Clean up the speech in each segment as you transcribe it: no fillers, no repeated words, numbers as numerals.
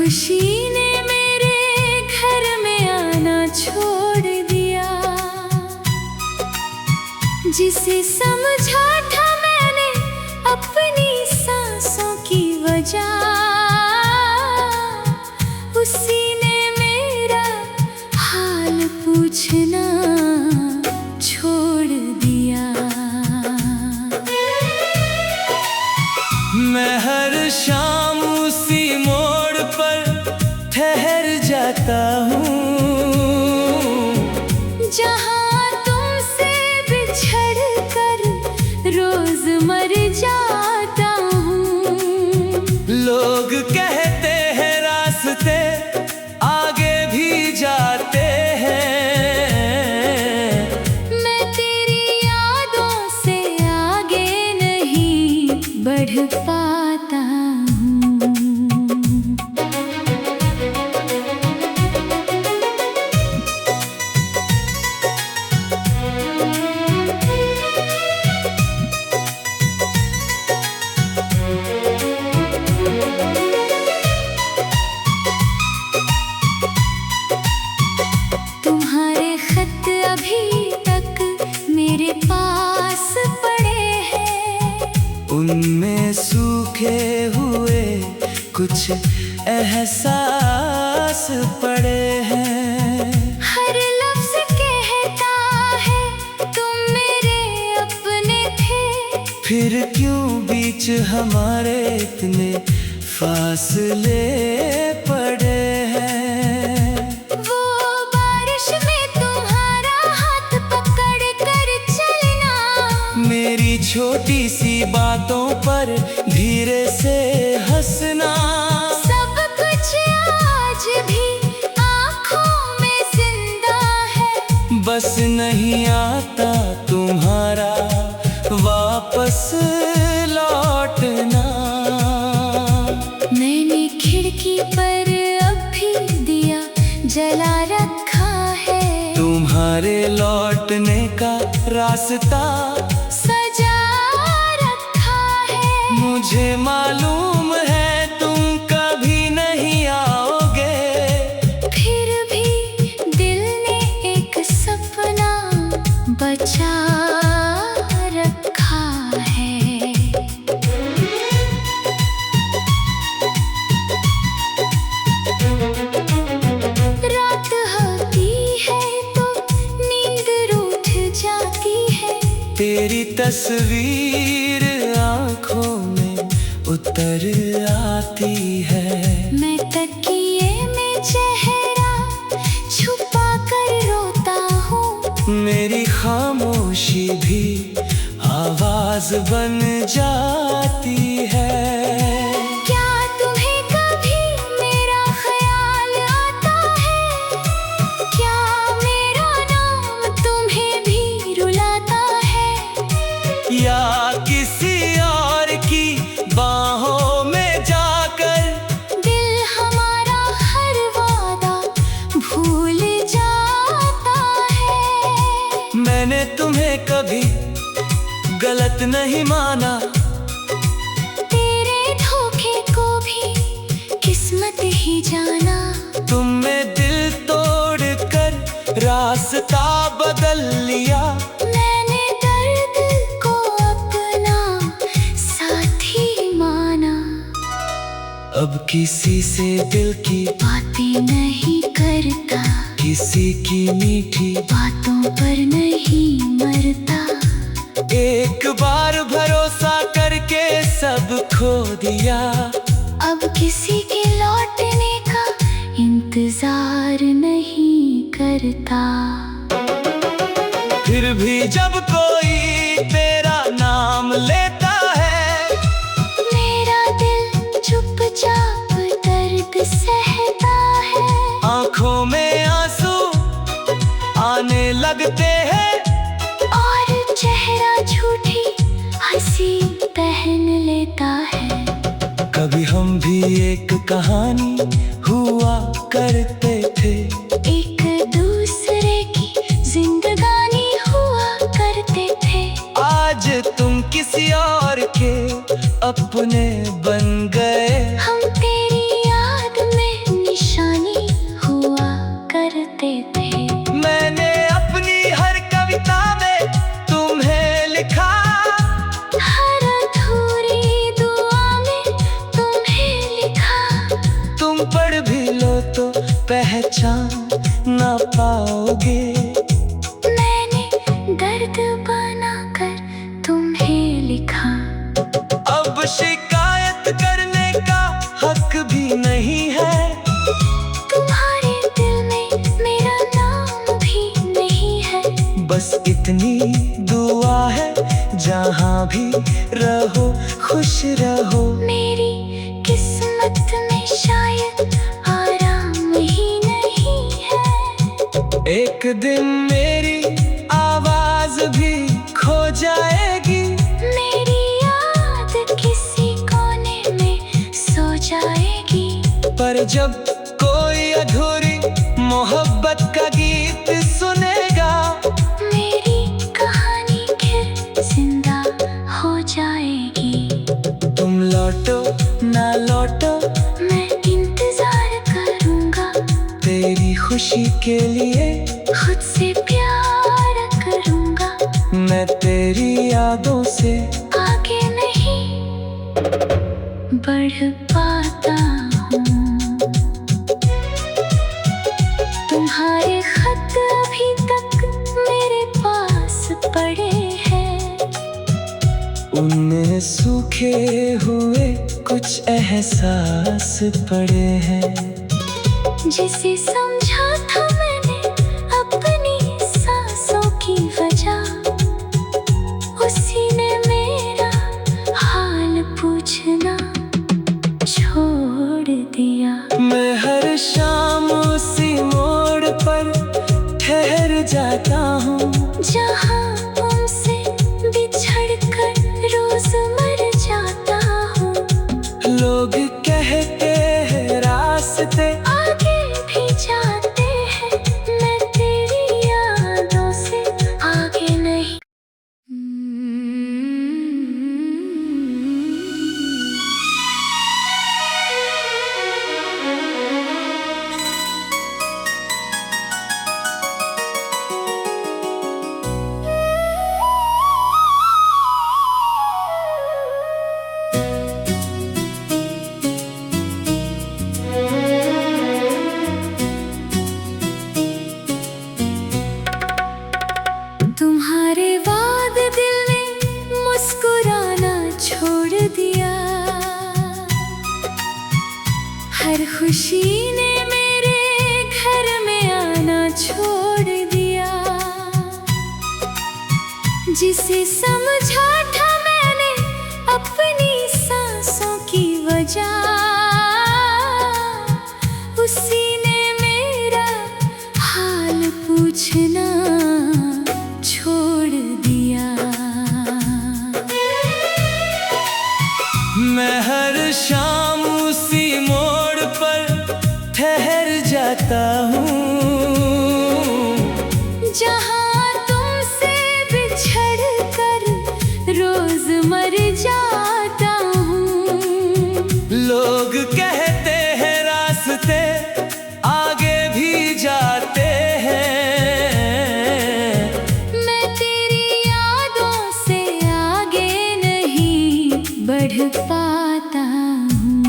खुशी ने मेरे घर में आना छोड़ दिया। जिसे समझा था मैंने अपनी सांसों की वजह, उसी ने मेरा हाल पूछना छोड़ दिया। मैं हर शाम उसी मोड़ पर ठहर जाता हूँ, जहाँ तुमसे बिछड़ कर रोज मर जाता हूँ। लोग कहते हैं रास्ते आगे भी जाते हैं, मैं तेरी यादों से आगे नहीं बढ़ पाता हूँ। तुम्हारे खत अभी तक मेरे पास पड़े हैं, उनमें सूखे हुए कुछ एहसास पड़े हैं। हर लफ्ज कहता है तुम मेरे अपने थे, फिर क्यों बीच हमारे इतने फासले पड़े हैं। वो बारिश में तुम्हारा हाथ पकड़ कर चलना, मेरी छोटी सी बातों पर धीरे से हंसना, सब कुछ आज भी आँखों में जिंदा है। बस नहीं आता तुम्हारा वापस लौटना। मैंने खिड़की पर अब भी दिया जला रखा है, तुम्हारे लौटने का रास्ता सजा रखा है। मुझे मालूम है तुम कभी नहीं आओगे, फिर भी दिल ने एक सपना बचा रखा है। रात होती है तो नींद रूठ जाती है, तेरी तस्वीर आँखों में उतर आती है। मैं तकिए में चेहरा छुपा कर रोता हूँ, मेरी खामोशी भी आवाज बन जाती है। क्या तुम्हें कभी मेरा ख्याल आता है? क्या मेरा नाम तुम्हें भी रुलाता है? या किसी और की बाहों में जाकर दिल हमारा हर वादा भूल जाता है। मैंने तुम्हें कभी गलत नहीं माना, तेरे धोखे को भी किस्मत ही जाना। तुमने दिल तोड़ कर रास्ता बदल लिया, मैंने दर्द को अपना साथी माना। अब किसी से दिल की बातें नहीं करता, किसी की मीठी बातों पर नहीं मरता। एक बार भरोसा करके सब खो दिया, अब किसी के लौटने का इंतजार नहीं करता। फिर भी जब कोई तेरा नाम लेता है, मेरा दिल चुपचाप दर्द सहता है। आँखों में आंसू आने लगते हैं, और चेहरा झूठी हंसी पहन लेता है। कभी हम भी एक कहानी हुआ करते थे, एक दूसरे की जिंदगानी हुआ करते थे। आज तुम किसी और के अपने बन गए। हम तेरी याद में पहचान ना पाओगे। मैंने दर्द बनाकर तुम्हें लिखा, अब शिकायत करने का हक भी नहीं है। तुम्हारे दिल में मेरा नाम भी नहीं है। बस इतनी दुआ है, जहाँ भी रहो खुश रहो। मेरी किस्मत में शायद आराम ही नहीं है। एक दिन मेरी आवाज भी खो जाएगी। मेरी याद किसी कोने में सो जाएगी। पर जब कोई अधूरी मोहब्बत का गीत सुनेगा, मेरी कहानी फिर जिंदा हो जाएगी। तुम लौटो ना लौटो, मैं इंतजार करूंगा। तेरी खुशी के लिए खुद से प्यार करूंगा। मैं तेरी यादों से आगे नहीं बढ़ पाता हूँ। तुम्हारे खत अभी तक मेरे पास पड़े हैं। उनमें सूखे हुए कुछ एहसास पड़े हैं। जिसे समझा था मैंने अपनी सांसों की वजह, उसी ने मेरा हाल पूछना छोड़ दिया। मैं हर शाम उसी मोड़ पर ठहर जाता हूँ, जहाँ तुमसे बिछड़कर रोज मर जाता हूँ। लोग कहते हैं रास्ते आगे भी जाते हैं, मैं तेरी यादों से आगे नहीं। तुम्हारे बाद दिल ने मुस्कुराना छोड़ दिया। हर खुशी ने मेरे घर में आना छोड़ दिया। जिसे समझा था मैंने अपनी सांसों की वजह, उसी ने मेरा हाल पूछना छोड़ दिया। मैं हर शाम उसी मोड़ पर ठहर जाता हूँ, जहाँ तुमसे बिछड़कर रोज मर जाता हूँ। लोग कहते हैं रास्ते आगे भी जाते हैं। मैं तेरी यादों से आगे नहीं बढ़ पाता हूँ।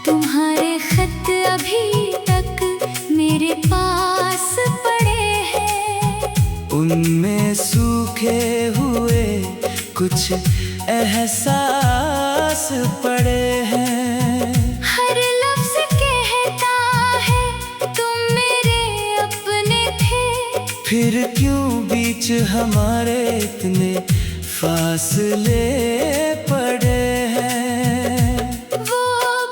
तुम्हारे खत अभी तक मेरे पास पड़े हैं। उनमें सूखे हुए कुछ एहसास पड़े हैं। हर लफ्ज कहता है तुम मेरे अपने थे। फिर क्यों बीच हमारे इतने फासले पड़े हैं। वो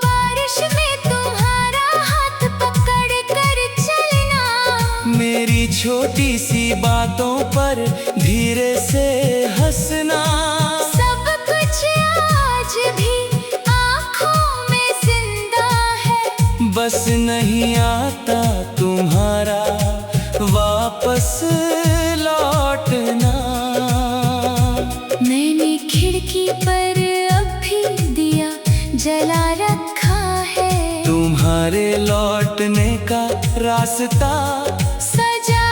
बारिश में तुम्हारा हाथ पकड़ कर चलना, मेरी छोटी सी बातों पर धीरे से हंसना, सब कुछ आज भी आँखों में जिंदा है। बस नहीं आता तुम्हारा वापस लौटना। मैंने खिड़की पर अब भी दिया जला रास्ता सजा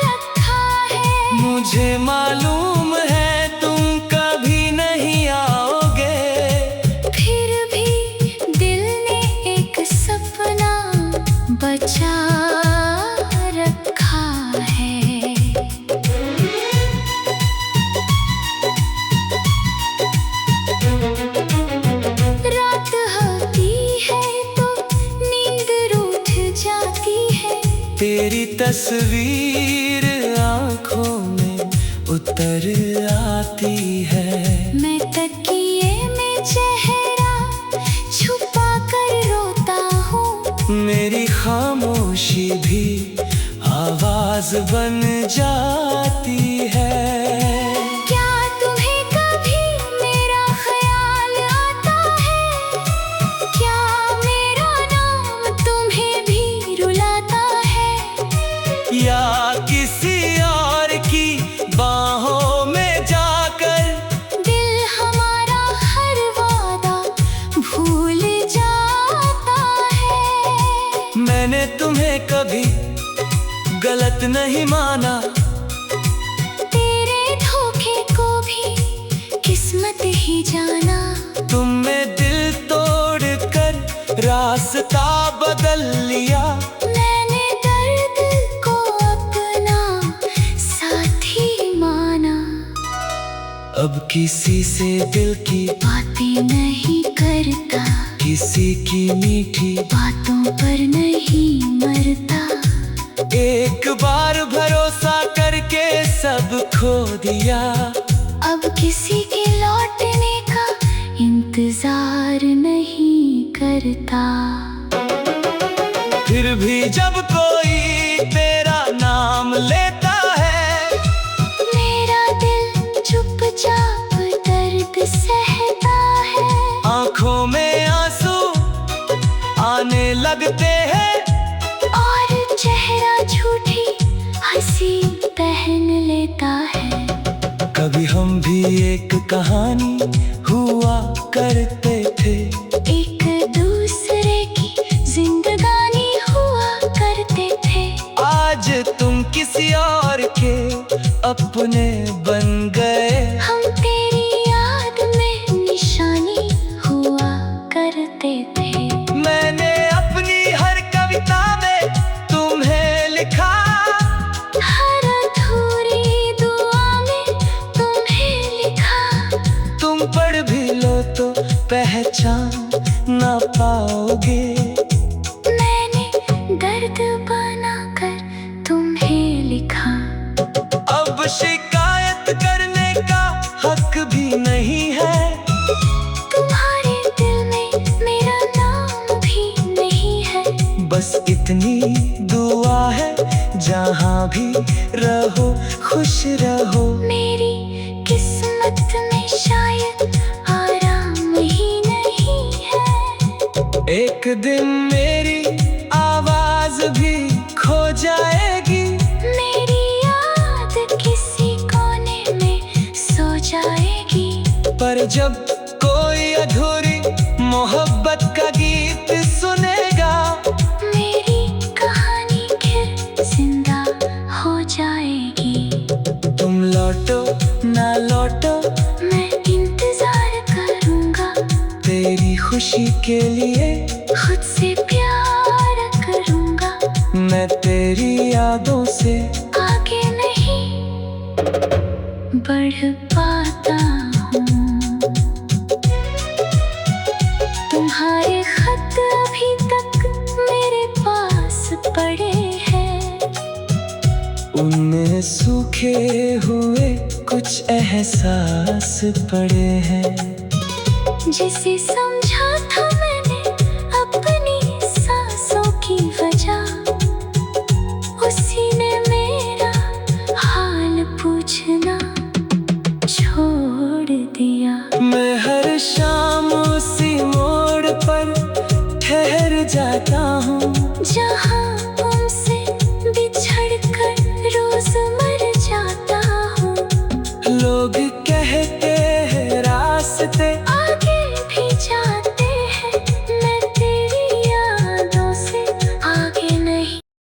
रखा है। मुझे मालूम है तुम कभी नहीं आओगे, फिर भी दिल ने एक सपना बचा रखा है। रात होती है तो नींद रूठ जाती है। तेरी तस्वीर आँखों में उतर आती है। मैं तकिए में चेहरा छुपा कर रोता हूँ। मेरी खामोशी भी आवाज बन जाती है। क्या तुम्हें कभी मेरा ख्याल आता है? क्या मेरा नाम तुम्हें भी रुलाता है? या किसी और की बाहों में जाकर दिल हमारा हर वादा भूल जाता है। मैंने तुम्हें कभी गलत नहीं माना, तेरे धोखे को भी किस्मत ही जाना। तुमने दिल तोड़ कर रास्ता बदल लिया। मैंने दर्द को अपना साथी माना। अब किसी से दिल की बातें नहीं करता, किसी की मीठी बातों पर नहीं मरता। एक बार भरोसा करके सब खो दिया। अब किसी के लौटने का इंतजार नहीं करता। फिर भी जब कोई तेरा नाम लेता है, मेरा दिल चुपचाप दर्द सहता है। आंखों में आंसू आने लगते हैं और चेहरा झूठी हंसी पहन लेता है। कभी हम भी एक कहानी हुआ करते थे, एक दूसरे की जिंदगानी हुआ करते थे। आज तुम किसी और के अपने बन गए। हम तेरी याद में निशानी हुआ करते थे। मैंने अपनी हर कविता में तुम्हें लिखा, हर अधूरी दुआ में तुम्हें लिखा। तुम पढ़ भी लो तो पहचान ना पाओगे। मैंने दर्द बनाकर तुम्हें लिखा। अब शिकायत करने का हक भी नहीं है। तुम्हारे दिल में मेरा नाम भी नहीं है। बस इतनी दुआ है, जहाँ भी रहो खुश रहो। मेरी किस्मत में शायद आराम ही नहीं है। एक दिन मेरी आवाज भी खो जाएगी। मेरी याद किसी कोने में सो जाएगी। पर जब कोई अधूरी मोहब्बत का गीत सुनेगा, मेरी कहानी फिर जिंदा हो जाएगी। तुम लौटो ना लौटो, मैं इंतजार करूंगा। तेरी खुशी के लिए खुद से प्यार करूंगा। मैं तेरी यादों से आगे नहीं बढ़ पाता हूँ। तुम्हारे खत अभी तक मेरे पास पड़े हैं। उनमें सूखे हुए कुछ एहसास पड़े हैं। जिसे